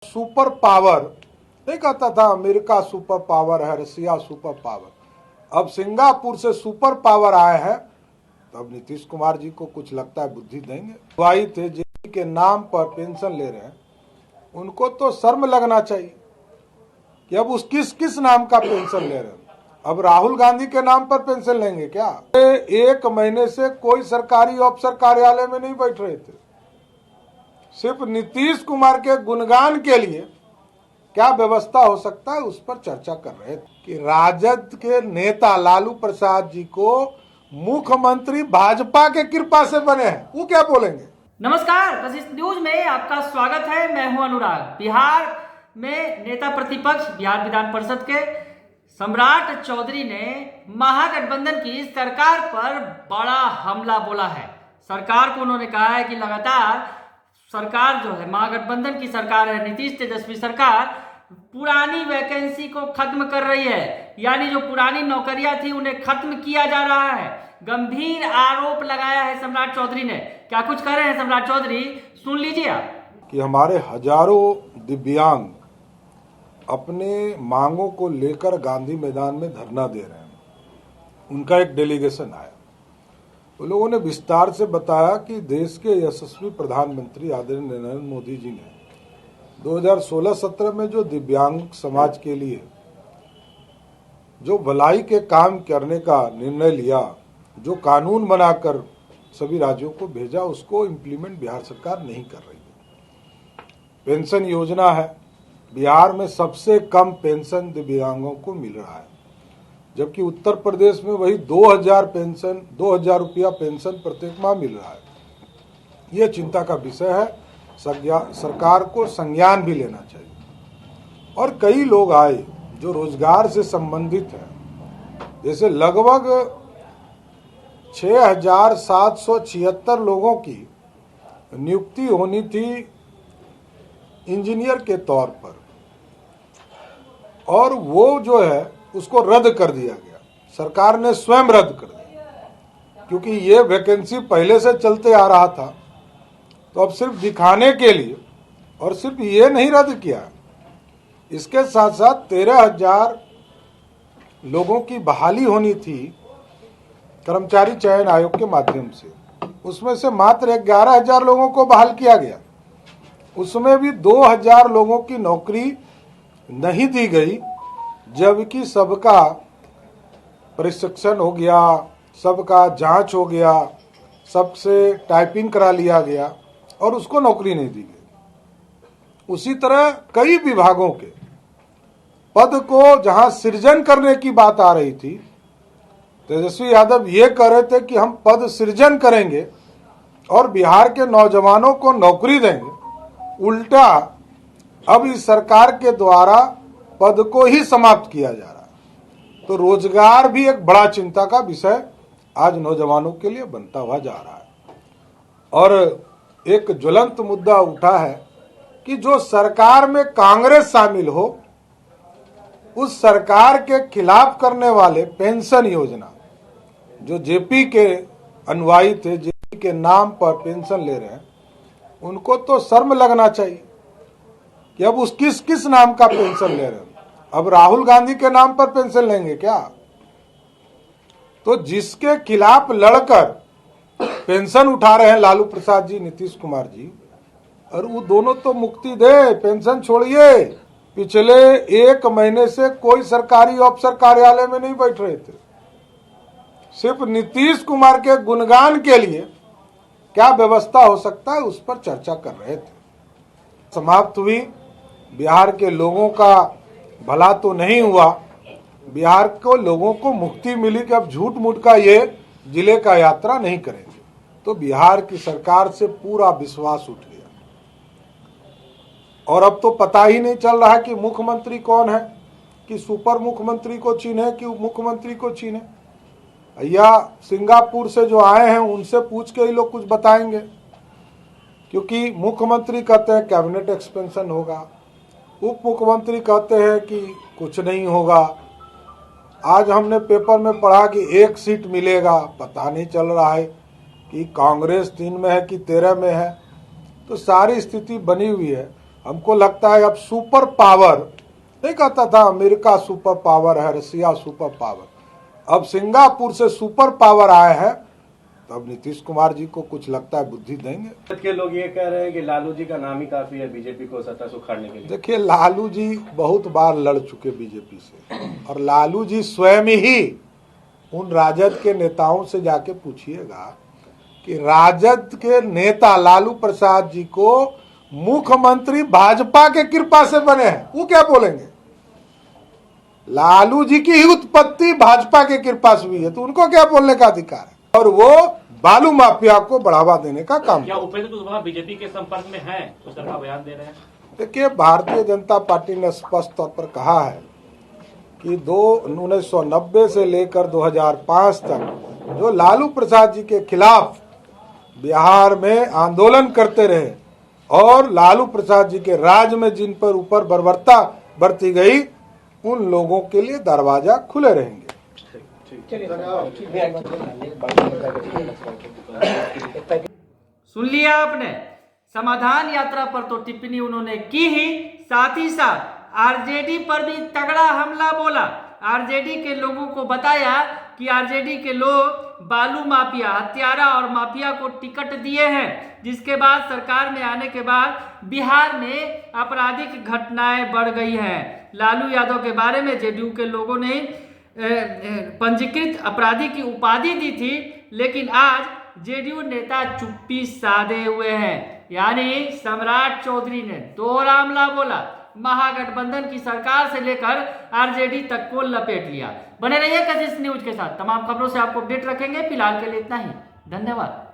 Super power नहीं कहता था, अमेरिका सुपर पावर है, रसिया सुपर पावर, अब सिंगापुर से सुपर पावर आए हैं। तो अब नीतीश कुमार जी को कुछ लगता है बुद्धि देंगे। भाई थे जेपी के नाम पर पेंशन ले रहे हैं, उनको तो शर्म लगना चाहिए कि अब उस किस नाम का पेंशन ले रहे हैं। अब राहुल गांधी के नाम पर पेंशन लेंगे क्या? 1 महीने से कोई सरकारी अफसर कार्यालय में नहीं बैठ रहे थे, सिर्फ नीतीश कुमार के गुणगान के लिए क्या व्यवस्था हो सकता है उस पर चर्चा कर रहे थे कि राजद के नेता लालू प्रसाद जी को मुख्यमंत्री भाजपा के कृपा से बने हैं, वो क्या बोलेंगे। नमस्कार, वशिष्ठ न्यूज में आपका स्वागत है। मैं हूं अनुराग। बिहार में नेता प्रतिपक्ष बिहार विधान परिषद के सम्राट चौधरी ने महागठबंधन की सरकार पर बड़ा हमला बोला है। सरकार को उन्होंने कहा है कि लगातार सरकार जो है महागठबंधन की सरकार है, नीतीश तेजस्वी सरकार पुरानी वैकेंसी को खत्म कर रही है, यानी जो पुरानी नौकरियां थी उन्हें खत्म किया जा रहा है। गंभीर आरोप लगाया है सम्राट चौधरी ने। क्या कुछ कह रहे हैं सम्राट चौधरी, सुन लीजिए आप। कि हमारे हजारों दिव्यांग अपने मांगों को लेकर गांधी मैदान में धरना दे रहे हैं। उनका एक डेलीगेशन आया, तो लोगों ने विस्तार से बताया कि देश के यशस्वी प्रधानमंत्री आदरणीय नरेंद्र मोदी जी ने 2016-17 में जो दिव्यांग समाज के लिए जो भलाई के काम करने का निर्णय लिया, जो कानून बनाकर सभी राज्यों को भेजा, उसको इम्प्लीमेंट बिहार सरकार नहीं कर रही है। पेंशन योजना है, बिहार में सबसे कम पेंशन दिव्यांगों को मिल रहा है, जबकि उत्तर प्रदेश में वही 2000 रुपया पेंशन प्रत्येक माह मिल रहा है। ये चिंता का विषय है, सरकार को संज्ञान भी लेना चाहिए। और कई लोग आए जो रोजगार से संबंधित हैं, जैसे लगभग 6776 लोगों की नियुक्ति होनी थी इंजीनियर के तौर पर, और वो जो है उसको रद्द कर दिया गया। सरकार ने स्वयं रद्द कर दिया, क्योंकि ये वैकेंसी पहले से चलते आ रहा था। तो अब सिर्फ दिखाने के लिए, और सिर्फ ये नहीं रद्द किया, इसके साथ साथ 13,000 लोगों की बहाली होनी थी कर्मचारी चयन आयोग के माध्यम से। उसमें से मात्र 11,000 लोगों को बहाल किया गया। उसमें भी 2,000 लोगों की नौकरी नहीं दी गई, जबकि सबका प्रशिक्षण हो गया, सबका जांच हो गया, सबसे टाइपिंग करा लिया गया, और उसको नौकरी नहीं दी गई। उसी तरह कई विभागों के पद को जहां सृजन करने की बात आ रही थी, तेजस्वी यादव ये कह रहे थे कि हम पद सृजन करेंगे और बिहार के नौजवानों को नौकरी देंगे। उल्टा अब इस सरकार के द्वारा पद को ही समाप्त किया जा रहा है। तो रोजगार भी एक बड़ा चिंता का विषय आज नौजवानों के लिए बनता हुआ जा रहा है। और एक ज्वलंत मुद्दा उठा है कि जो सरकार में कांग्रेस शामिल हो, उस सरकार के खिलाफ करने वाले पेंशन योजना, जो जेपी के अनुयायी थे, जेपी के नाम पर पेंशन ले रहे हैं, उनको तो शर्म लगना चाहिए कि अब उस किस नाम का पेंशन ले रहे हैं। अब राहुल गांधी के नाम पर पेंशन लेंगे क्या? तो जिसके खिलाफ लड़कर पेंशन उठा रहे हैं लालू प्रसाद जी, नीतीश कुमार जी, और वो दोनों तो मुक्ति दे, पेंशन छोड़िए। पिछले 1 महीने से कोई सरकारी अफसर कार्यालय में नहीं बैठ रहे थे, सिर्फ नीतीश कुमार के गुणगान के लिए क्या व्यवस्था हो सकता है उस पर चर्चा कर रहे थे। समाप्त हुई, बिहार के लोगों का भला तो नहीं हुआ, बिहार को लोगों को मुक्ति मिली कि अब झूठ मूठ का ये जिले का यात्रा नहीं करेंगे। तो बिहार की सरकार से पूरा विश्वास उठ गया, और अब तो पता ही नहीं चल रहा कि मुख्यमंत्री कौन है, कि सुपर मुख्यमंत्री को चीने कि मुख्यमंत्री को चीने, या सिंगापुर से जो आए हैं उनसे पूछ के ही लोग कुछ बताएंगे। क्योंकि मुख्यमंत्री कहते हैं कैबिनेट एक्सपेंशन होगा, उप मुख्यमंत्री कहते हैं कि कुछ नहीं होगा। आज हमने पेपर में पढ़ा कि 1 सीट मिलेगा, पता नहीं चल रहा है कि कांग्रेस 3 में है कि 13 में है। तो सारी स्थिति बनी हुई है। हमको लगता है अब सुपर पावर, नहीं कहता था अमेरिका सुपर पावर है, रसिया सुपर पावर, अब सिंगापुर से सुपर पावर आए हैं, तब नीतीश कुमार जी को कुछ लगता है बुद्धि देंगे। के लोग ये कह रहे हैं कि लालू जी का नाम ही काफी है बीजेपी को सत्ता से उखाड़ने के लिए। देखिए, लालू जी बहुत बार लड़ चुके बीजेपी से, और लालू जी स्वयं ही उन राजद के नेताओं से जाके पूछिएगा कि राजद के नेता लालू प्रसाद जी को मुख्यमंत्री भाजपा के कृपा से बने हैं, वो क्या बोलेंगे? लालू जी की ही उत्पत्ति भाजपा के कृपा से हुई है, तो उनको क्या बोलने का अधिकार है? और वो बालू माफिया को बढ़ावा देने का काम। क्या उपेंद्र कुशवाहा बीजेपी के संपर्क में हैं, उस तरह का बयान दे रहे हैं? देखिए, भारतीय जनता पार्टी ने स्पष्ट तौर पर कहा है कि 1990 से लेकर 2005 तक जो लालू प्रसाद जी के खिलाफ बिहार में आंदोलन करते रहे और लालू प्रसाद जी के राज में जिन पर ऊपर बर्बरता बरती गई, उन लोगों के लिए दरवाजा खुले रहेंगे। सुन लिया आपने, समाधान यात्रा पर तो टिप्पणी उन्होंने की ही, साथ ही साथ आरजेडी पर भी तगड़ा हमला बोला। आरजेडी के लोगों को बताया कि आरजेडी के लोग बालू माफिया, हत्यारा और माफिया को टिकट दिए हैं, जिसके बाद सरकार में आने के बाद बिहार में आपराधिक घटनाएं बढ़ गई हैं। लालू यादव के बारे में जेडीयू के लोगों ने पंजीकृत अपराधी की उपाधि दी थी, लेकिन आज जेडीयू नेता चुप्पी साधे हुए हैं। यानी सम्राट चौधरी ने दोहरा हमला बोला, महागठबंधन की सरकार से लेकर आरजेडी तक को लपेट लिया। बने रहिए कशिश न्यूज के साथ, तमाम खबरों से आपको अपडेट रखेंगे। फिलहाल के लिए इतना ही, धन्यवाद।